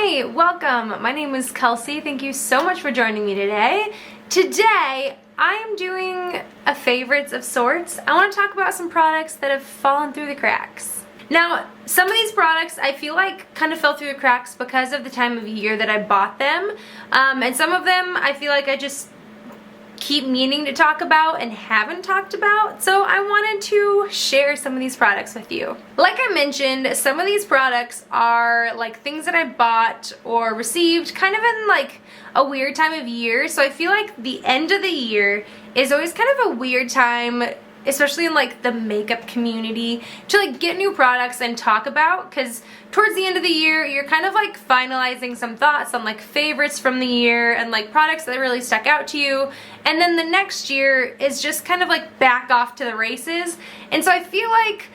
Hey, welcome. My name is Kelsey. Thank you so much for joining me today. Today, I am doing a favorites of sorts. I want to talk about some products that have fallen through the cracks. Now, some of these products I feel like kind of fell through the cracks because of the time of year that I bought them. And some of them I feel like I just keep meaning to talk about and haven't talked about, so I wanted to share some of these products with you. Like I mentioned, some of these products are like things that I bought or received kind of in like a weird time of year, so I feel like the end of the year is always kind of a weird time, especially in like the makeup community, to like get new products and talk about, because towards the end of the year you're kind of like finalizing some thoughts on like favorites from the year and like products that really stuck out to you, and then the next year is just kind of like back off to the races. And so I feel like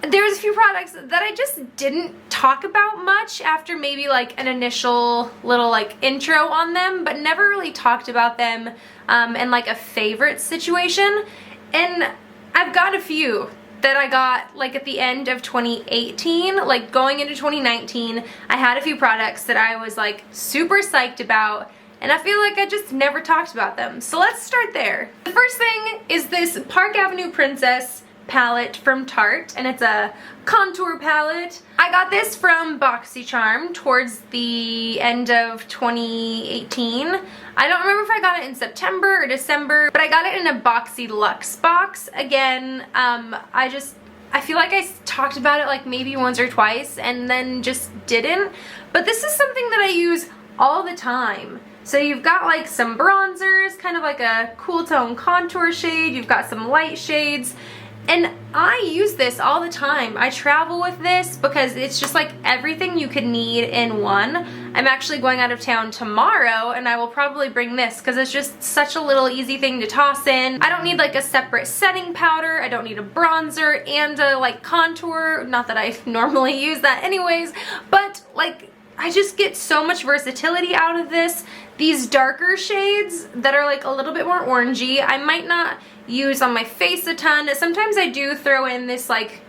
there's a few products that I just didn't talk about much after maybe like an initial little like intro on them, but never really talked about them in like a favorite situation. And I've got a few that I got like at the end of 2018, like going into 2019, I had a few products that I was like super psyched about, and I feel like I just never talked about them. So let's start there. The first thing is this Park Avenue Princess palette from Tarte, and it's a contour palette. I got this from BoxyCharm towards the end of 2018. I don't remember if I got it in September or December, but I got it in a Boxy Luxe box. Again, I feel like I talked about it like maybe once or twice and then just didn't, but this is something that I use all the time. So you've got like some bronzers, kind of like a cool tone contour shade, you've got some light shades, and I use this all the time. I travel with this because it's just like everything you could need in one. I'm actually going out of town tomorrow and I will probably bring this because it's just such a little easy thing to toss in. I don't need like a separate setting powder, I don't need a bronzer and a like contour, not that I normally use that anyways, but like I just get so much versatility out of this. These darker shades that are like a little bit more orangey, I might not use on my face a ton. Sometimes I do throw in this like,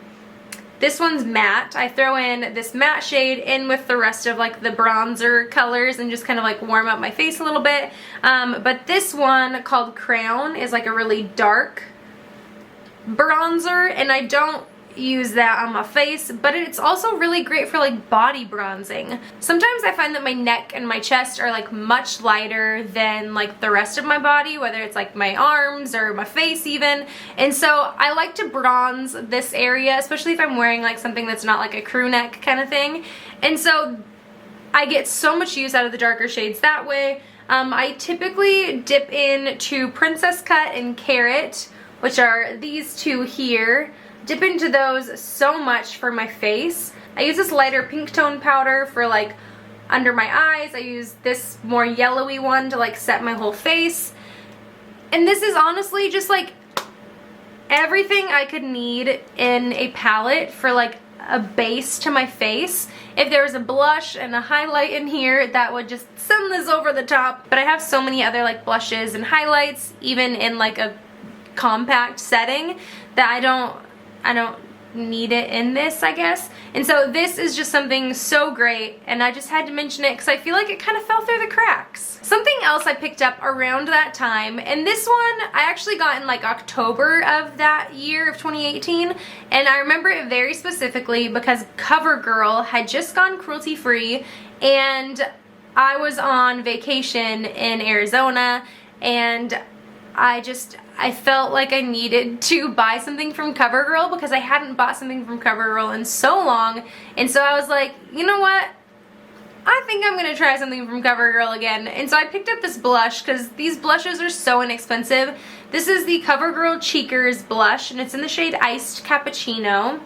this one's matte. I throw in this matte shade in with the rest of like the bronzer colors and just kind of like warm up my face a little bit. But this one called Crown is like a really dark bronzer, and I don't use that on my face, but it's also really great for like body bronzing. Sometimes I find that my neck and my chest are like much lighter than like the rest of my body, whether it's like my arms or my face even, and so I like to bronze this area, especially if I'm wearing like something that's not like a crew neck kind of thing, and so I get so much use out of the darker shades that way. I typically dip into Princess Cut and Carrot, which are these two here. Dip into those so much for my face. I use this lighter pink tone powder for like under my eyes. I use this more yellowy one to like set my whole face. And this is honestly just like everything I could need in a palette for like a base to my face. If there was a blush and a highlight in here, that would just send this over the top. But I have so many other like blushes and highlights, even in like a compact setting, that I don't need it in this, I guess. And so this is just something so great, and I just had to mention it because I feel like it kind of fell through the cracks. Something else I picked up around that time, and this one I actually got in like October of that year of 2018, and I remember it very specifically because Covergirl had just gone cruelty free, and I was on vacation in Arizona, and I felt like I needed to buy something from Covergirl because I hadn't bought something from Covergirl in so long, and so I was like, you know what? I think I'm gonna try something from Covergirl again. And so I picked up this blush because these blushes are so inexpensive. This is the Covergirl Cheekers blush, and it's in the shade Iced Cappuccino.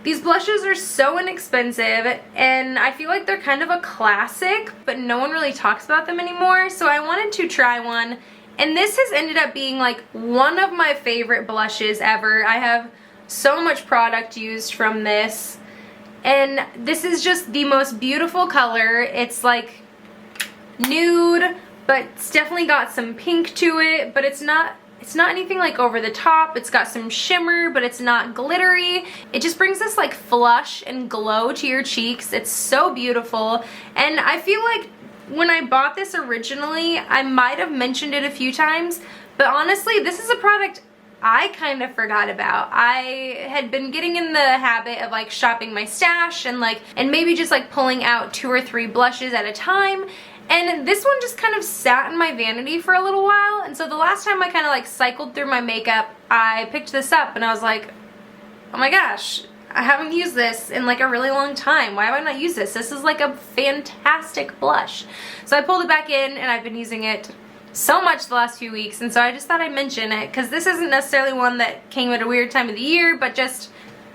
These blushes are so inexpensive, and I feel like they're kind of a classic, but no one really talks about them anymore, so I wanted to try one. And this has ended up being like one of my favorite blushes ever. I have so much product used from this. And this is just the most beautiful color. It's like nude, but it's definitely got some pink to it, but it's not It's not anything like over the top. It's got some shimmer, but it's not glittery. It just brings this like flush and glow to your cheeks. It's so beautiful. And I feel like when I bought this originally, I might have mentioned it a few times, but honestly, this is a product I kind of forgot about. I had been getting in the habit of like shopping my stash and maybe just like pulling out 2 or 3 blushes at a time. And this one just kind of sat in my vanity for a little while. And so the last time I kind of like cycled through my makeup, I picked this up and I was like, oh my gosh, I haven't used this in like a really long time. Why have I not used this? This is like a fantastic blush. So I pulled it back in and I've been using it so much the last few weeks, and so I just thought I'd mention it because this isn't necessarily one that came at a weird time of the year, but just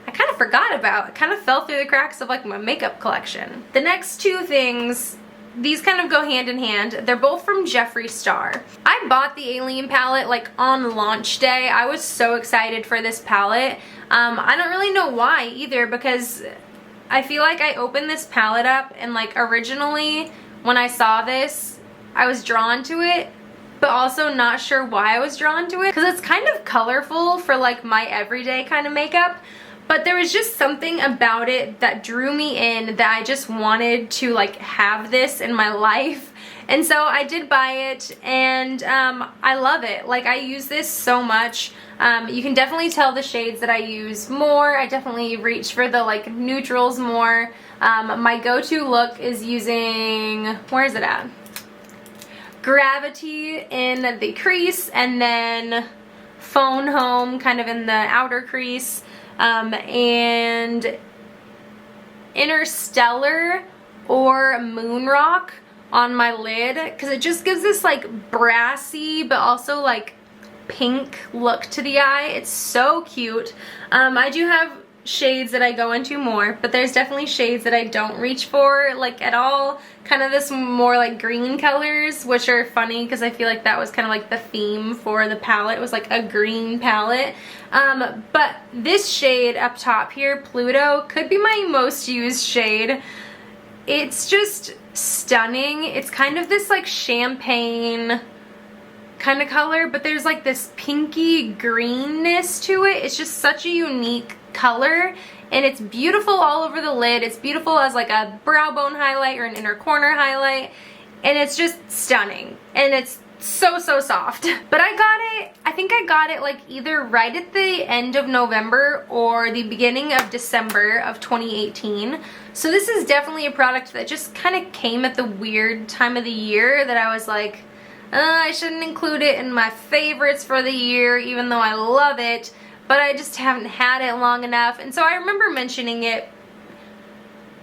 I kind of forgot about. It kind of fell through the cracks of like my makeup collection. The next 2 things, these kind of go hand in hand. They're both from Jeffree Star. I bought the Alien palette like on launch day. I was so excited for this palette. I don't really know why either, because I feel like I opened this palette up and like originally when I saw this, I was drawn to it, but also not sure why I was drawn to it, because it's kind of colorful for like my everyday kind of makeup, but there was just something about it that drew me in, that I just wanted to like have this in my life. And so I did buy it, and I love it. Like, I use this so much. You can definitely tell the shades that I use more. I definitely reach for the like neutrals more. My go-to look is using, where is it at? Gravity in the crease, and then Phone Home kind of in the outer crease, and Interstellar or Moon Rock on my lid, because it just gives this like brassy but also like pink look to the eye. It's so cute. I do have shades that I go into more, but there's definitely shades that I don't reach for like at all. Kind of this more like green colors, which are funny because I feel like that was kind of like the theme for the palette. It was like a green palette. But this shade up top here, Pluto, could be my most used shade. It's just stunning. It's kind of this like champagne kind of color, but there's like this pinky greenness to it. It's just such a unique color, and it's beautiful all over the lid. It's beautiful as like a brow bone highlight or an inner corner highlight, and it's just stunning, and it's so soft. But I got it, I think I got it like either right at the end of November or the beginning of December of 2018. So this is definitely a product that just kind of came at the weird time of the year that I was like, I shouldn't include it in my favorites for the year, even though I love it, but I just haven't had it long enough. And so I remember mentioning it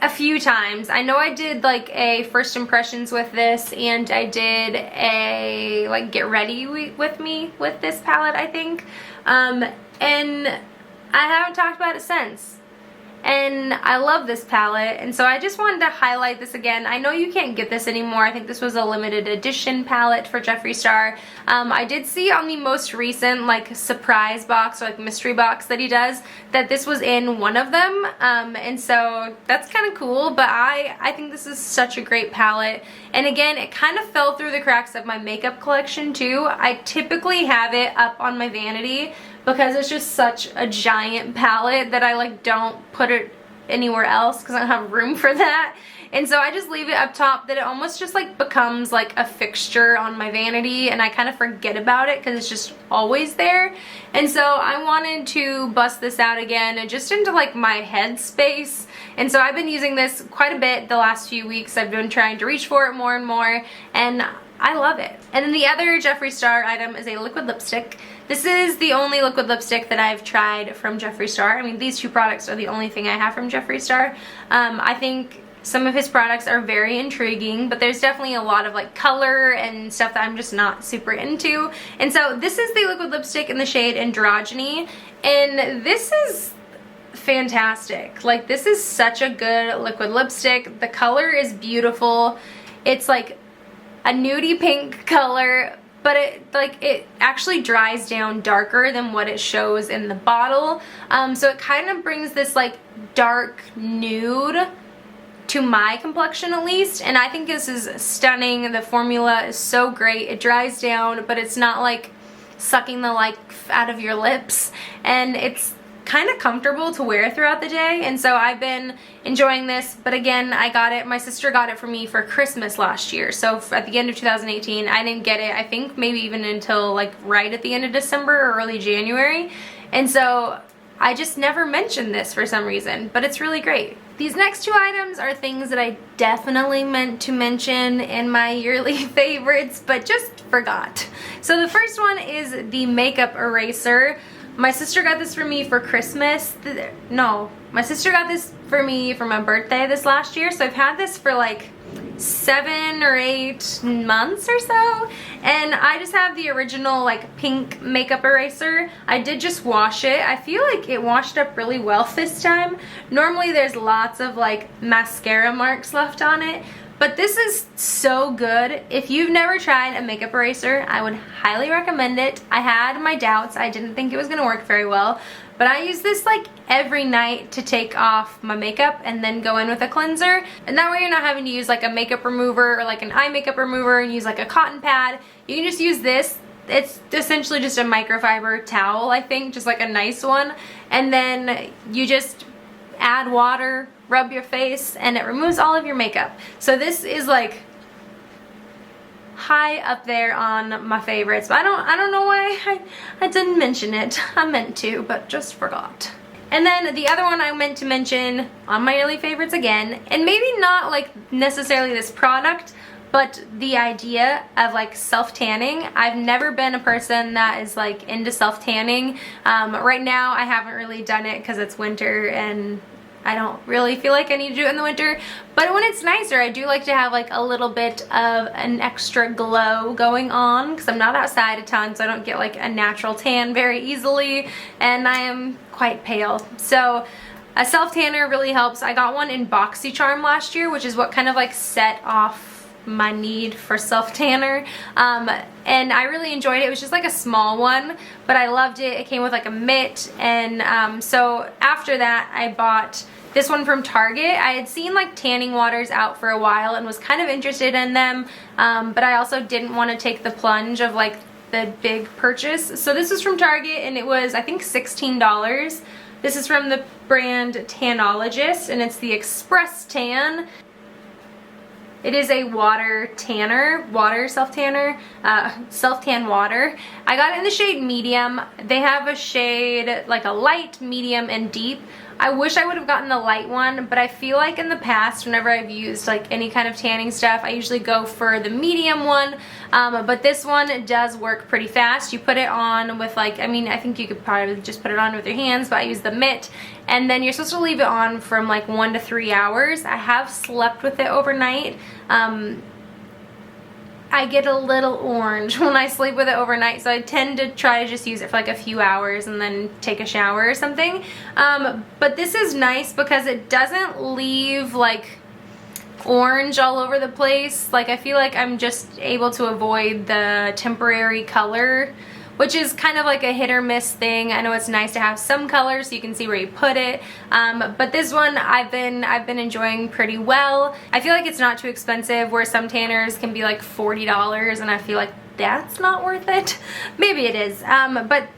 a few times. I know I did like a first impressions with this, and I did a like get ready with me with this palette, I think. And I haven't talked about it since. And I love this palette, and so I just wanted to highlight this again. I know you can't get this anymore. I think this was a limited edition palette for Jeffree Star. I did see on the most recent like surprise box or like mystery box that he does that this was in one of them, and so that's kind of cool. But I think this is such a great palette, and again, it kind of fell through the cracks of my makeup collection too. I typically have it up on my vanity because it's just such a giant palette that I like don't put it anywhere else because I don't have room for that. And so I just leave it up top, that it almost just like becomes like a fixture on my vanity, and I kind of forget about it because it's just always there. And so I wanted to bust this out again and just into like my head space. And so I've been using this quite a bit the last few weeks. I've been trying to reach for it more and more, and I love it. And then the other Jeffree Star item is a liquid lipstick. This is the only liquid lipstick that I've tried from Jeffree Star. I mean, these 2 products are the only thing I have from Jeffree Star. I think some of his products are very intriguing, but there's definitely a lot of like color and stuff that I'm just not super into. And so this is the liquid lipstick in the shade Androgyny, and this is fantastic. Like, this is such a good liquid lipstick. The color is beautiful. It's like a nudie pink color, but it actually dries down darker than what it shows in the bottle. So it kind of brings this like dark nude to my complexion at least, and I think this is stunning. The formula is so great. It dries down, but it's not like sucking the life out of your lips, and it's kind of comfortable to wear throughout the day, and so I've been enjoying this. But again, my sister got it for me for Christmas last year, so at the end of 2018. I didn't get it, I think maybe even until like right at the end of December or early January, and so I just never mentioned this for some reason, but it's really great. These next two items are things that I definitely meant to mention in my yearly favorites, but just forgot. So the first one is the makeup eraser. My sister got this for me for Christmas. No, my sister got this for me for my birthday this last year, so I've had this for like 7 or 8 months or so, and I just have the original like pink makeup eraser. I did just wash it. I feel like it washed up really well this time. Normally there's lots of like mascara marks left on it, but this is so good. If you've never tried a makeup eraser, I would highly recommend it. I had my doubts. I didn't think it was gonna work very well, but I use this like every night to take off my makeup and then go in with a cleanser. And that way you're not having to use like a makeup remover or like an eye makeup remover and use like a cotton pad. You can just use this. It's essentially just a microfiber towel, I think, just like a nice one. And then you just add water, rub your face, and it removes all of your makeup. So this is like high up there on my favorites, but I don't know why I didn't mention it. I meant to, but just forgot. And then the other one I meant to mention on my yearly favorites again, and maybe not like necessarily this product, but the idea of like self-tanning. I've never been a person that is like into self-tanning. Right now I haven't really done it because it's winter and I don't really feel like I need to do it in the winter, but when it's nicer, I do like to have like a little bit of an extra glow going on because I'm not outside a ton, so I don't get like a natural tan very easily, and I am quite pale. So a self-tanner really helps. I got one in BoxyCharm last year, which is what kind of like set off my need for self-tanner, and I really enjoyed it. It was just like a small one, but I loved it. It came with like a mitt, and so after that I bought this one from Target. I had seen like tanning waters out for a while and was kind of interested in them, but I also didn't want to take the plunge of like the big purchase. So this was from Target, and it was I think $16. This is from the brand Tanologist, and it's the Express Tan. It is a water tanner, self-tanner, self-tan water. I got it in the shade medium. They have a shade like a light, medium, and deep. I wish I would have gotten the light one, but I feel like in the past, whenever I've used like any kind of tanning stuff, I usually go for the medium one, but this one does work pretty fast. You put it on with like, I mean, I think you could probably just put it on with your hands, but I use the mitt, and then you're supposed to leave it on from like 1 to 3 hours. I have slept with it overnight. I get a little orange when I sleep with it overnight, so I tend to try to just use it for like a few hours and then take a shower or something. But this is nice because it doesn't leave like orange all over the place. Like I feel like I'm just able to avoid the temporary color, which is kind of like a hit or miss thing. I know it's nice to have some color so you can see where you put it, but this one I've been enjoying pretty well. I feel like it's not too expensive, where some tanners can be like $40, and I feel like that's not worth it. Maybe it is, but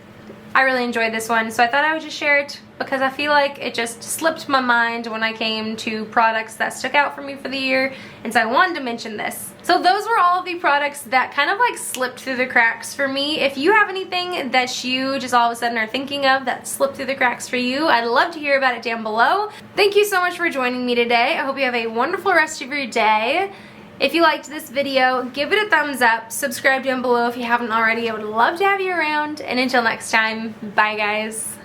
I really enjoyed this one, so I thought I would just share it because I feel like it just slipped my mind when I came to products that stuck out for me for the year, and so I wanted to mention this. So those were all of the products that kind of like slipped through the cracks for me. If you have anything that you just all of a sudden are thinking of that slipped through the cracks for you, I'd love to hear about it down below. Thank you so much for joining me today. I hope you have a wonderful rest of your day. If you liked this video, give it a thumbs up, subscribe down below if you haven't already. I would love to have you around, and until next time, bye guys.